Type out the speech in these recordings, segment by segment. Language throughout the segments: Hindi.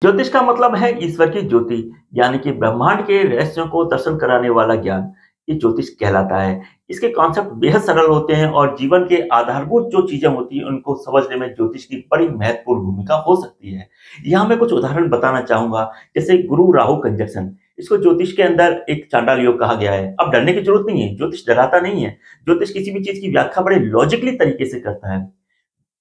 ज्योतिष का मतलब है ईश्वर की ज्योति, यानी कि ब्रह्मांड के रहस्यों को दर्शन कराने वाला ज्ञान। ये ज्योतिष कहलाता है। इसके कॉन्सेप्ट बेहद सरल होते हैं और जीवन के आधारभूत जो चीजें होती हैं उनको समझने में ज्योतिष की बड़ी महत्वपूर्ण भूमिका हो सकती है। यहाँ मैं कुछ उदाहरण बताना चाहूंगा, जैसे गुरु राहु कंजक्शन। इसको ज्योतिष के अंदर एक चांडाल योग कहा गया है। अब डरने की जरूरत नहीं है, ज्योतिष डराता नहीं है। ज्योतिष किसी भी चीज की व्याख्या बड़े लॉजिकली तरीके से करता है।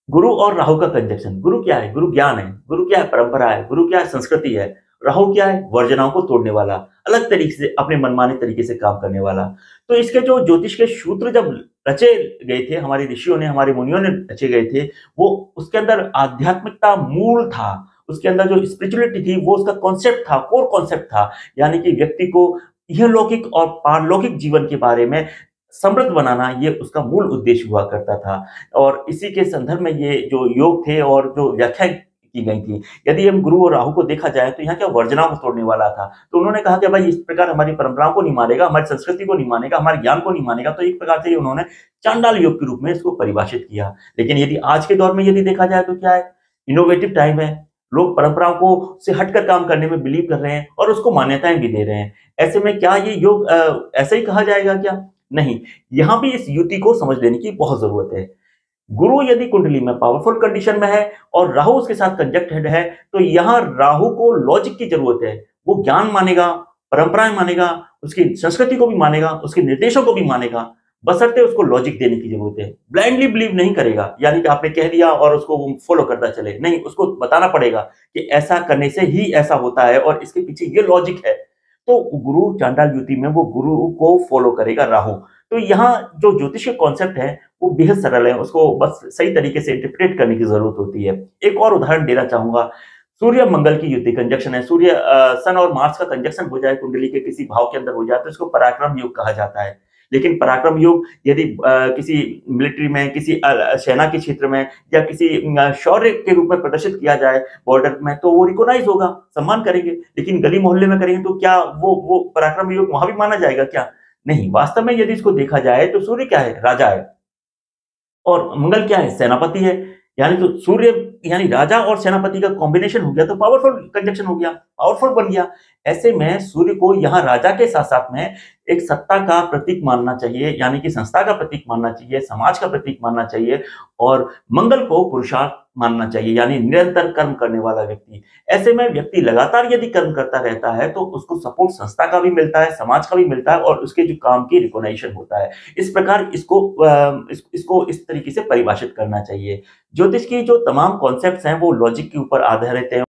गुरु और राहु का कंजक्शन। गुरु क्या है? गुरु ज्ञान है। गुरु क्या है? परंपरा है। गुरु क्या है? संस्कृति है। राहु क्या है? वर्जनाओं को तोड़ने वाला, अलग तरीके से अपने मनमाने तरीके से काम करने वाला। तो इसके जो ज्योतिष के सूत्र जब रचे गए थे, हमारे ऋषियों ने, हमारे मुनियों ने रचे गए थे, वो उसके अंदर आध्यात्मिकता मूल था। उसके अंदर जो स्पिरिचुअलिटी थी वो उसका कॉन्सेप्ट था, कोर कॉन्सेप्ट था। यानी कि व्यक्ति को इहलौकिक और पारलौकिक जीवन के बारे में समृद्ध बनाना, ये उसका मूल उद्देश्य हुआ करता था। और इसी के संदर्भ में ये जो योग थे और जो व्याख्या की गई थी, यदि हम गुरु और राहु को देखा जाए तो यहाँ क्या वर्जनाओं को तोड़ने वाला था। तो उन्होंने कहा कि भाई इस प्रकार हमारी परंपराओं को नहीं मानेगा, हमारी संस्कृति को नहीं मानेगा, हमारे ज्ञान को नहीं मानेगा। तो एक प्रकार से उन्होंने चांडाल योग के रूप में इसको परिभाषित किया। लेकिन यदि आज के दौर में यदि देखा जाए तो क्या है, इनोवेटिव टाइम है। लोग परंपराओं को से हटकर काम करने में बिलीव कर रहे हैं और उसको मान्यताएं भी दे रहे हैं। ऐसे में क्या ये योग ऐसे ही कहा जाएगा क्या? नहीं। यहाँ भी इस युति को समझ लेने की बहुत जरूरत है। गुरु यदि कुंडली में पावरफुल कंडीशन में है और राहु उसके साथ कंजक्टेड है, तो यहाँ राहु को लॉजिक की जरूरत है। वो ज्ञान मानेगा, परंपराएं मानेगा, उसकी संस्कृति को भी मानेगा, उसके निर्देशों को भी मानेगा, बशर्ते उसको लॉजिक देने की जरूरत है। ब्लाइंडली बिलीव नहीं करेगा, यानी कि आपने कह दिया और उसको वो फॉलो करता चले, नहीं, उसको बताना पड़ेगा कि ऐसा करने से ही ऐसा होता है और इसके पीछे ये लॉजिक है। तो गुरु चांडाल युति में वो गुरु को फॉलो करेगा राहु। तो यहाँ जो ज्योतिष के कॉन्सेप्ट है वो बेहद सरल है, उसको बस सही तरीके से इंटरप्रेट करने की जरूरत होती है। एक और उदाहरण देना चाहूंगा। सूर्य मंगल की युति कंजक्शन है। सूर्य सन और मार्स का कंजक्शन हो जाए, कुंडली के किसी भाव के अंदर हो जाए, तो इसको पराक्रम योग कहा जाता है। लेकिन पराक्रम योग यदि किसी मिलिट्री में, किसी सेना के क्षेत्र में या किसी शौर्य के रूप में प्रदर्शित किया जाए बॉर्डर में, तो वो रिकॉग्नाइज होगा, सम्मान करेंगे। लेकिन गली मोहल्ले में करेंगे तो क्या वो पराक्रम योग वहां भी माना जाएगा क्या? नहीं। वास्तव में यदि इसको देखा जाए तो सूर्य क्या है? राजा है। और मंगल क्या है? सेनापति है। यानी तो सूर्य यानी राजा और सेनापति का कॉम्बिनेशन हो गया, तो पावरफुल कंजक्शन हो गया, पावरफुल बन गया। ऐसे में सूर्य को यहाँ राजा के साथ साथ में एक सत्ता का प्रतीक मानना चाहिए, यानी कि संस्था का प्रतीक मानना चाहिए, समाज का प्रतीक मानना चाहिए। और मंगल को पुरुषार्थ मानना चाहिए, यानी निरंतर कर्म करने वाला व्यक्ति। ऐसे में व्यक्ति लगातार यदि कर्म करता रहता है तो उसको सपोर्ट संस्था का भी मिलता है, समाज का भी मिलता है और उसके जो काम की रिकॉग्निशन होता है। इस प्रकार इसको इस तरीके से परिभाषित करना चाहिए। ज्योतिष की जो तमाम कॉन्सेप्ट्स हैं वो लॉजिक के ऊपर आधारित हैं।